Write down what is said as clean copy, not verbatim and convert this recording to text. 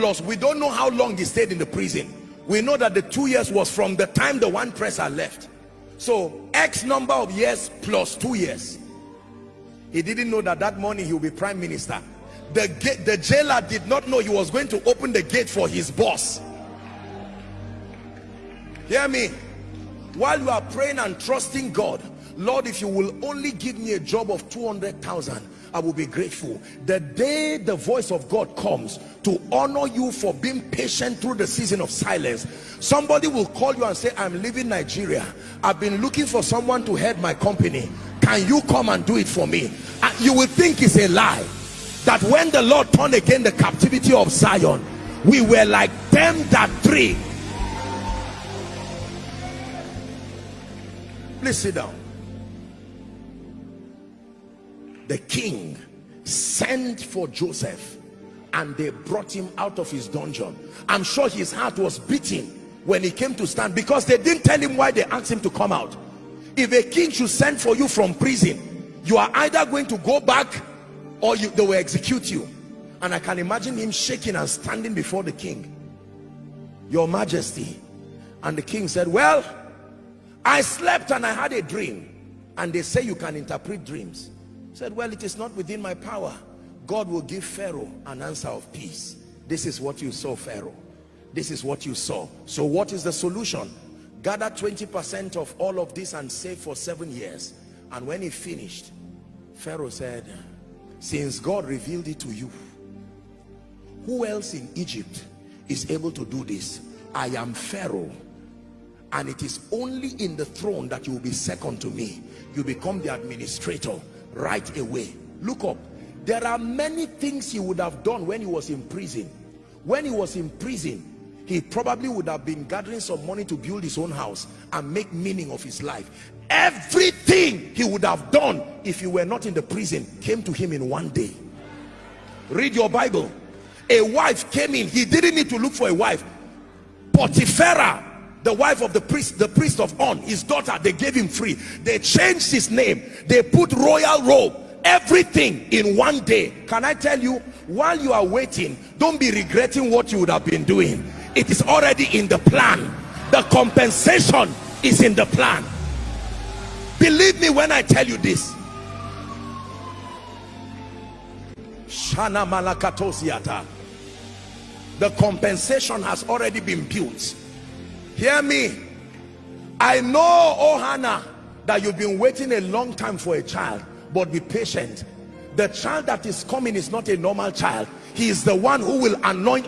plus we don't know how long he stayed in the prison. We know that the 2 years was from the time the one presser left. So X number of years plus 2 years. He didn't know that that morning he will be prime minister. The jailer did not know he was going to open the gate for his boss. Hear me. While you are praying and trusting God, Lord, if you will only give me a job of 200,000, I will be grateful. The day the voice of God comes to honor you for being patient through the season of silence, somebody will call you and say, I'm leaving Nigeria. I've been looking for someone to head my company. Can you come and do it for me? And you will think it's a lie. That when the Lord turned again the captivity of Zion, we were like them that dream. Please sit down. The king sent for Joseph and they brought him out of his dungeon. I'm sure his heart was beating when he came to stand, because they didn't tell him why they asked him to come out. If a king should send for you from prison, you are either going to go back or they will execute you. And I can imagine him shaking and standing before the king. Your Majesty. And the king said, well, I slept and I had a dream. And they say you can interpret dreams. He said, well, it is not within my power. God will give Pharaoh an answer of peace. This is what you saw, Pharaoh. This is what you saw. So what is the solution? Gather 20% of all of this and save for 7 years. And when he finished, Pharaoh said, since God revealed it to you, who else in Egypt is able to do this? I am Pharaoh, and it is only in the throne that you will be second to me. You become the administrator right away. Look up. There are many things he would have done when he was in prison. When he was in prison, he probably would have been gathering some money to build his own house and make meaning of his life. Everything he would have done if he were not in the prison came to him in one day. Read your Bible. A wife came in. He didn't need to look for a wife. Potiphera, the wife of the priest of On, his daughter, they gave him free. They changed his name. They put royal robe, everything in one day. Can I tell you, while you are waiting, don't be regretting what you would have been doing. It is already in the plan. The compensation is in the plan. Believe me when I tell you this. Shana Malakatosiata. The compensation has already been built. Hear me. I know, oh Hannah, that you've been waiting a long time for a child, but be patient. The child that is coming is not a normal child. He is the one who will anoint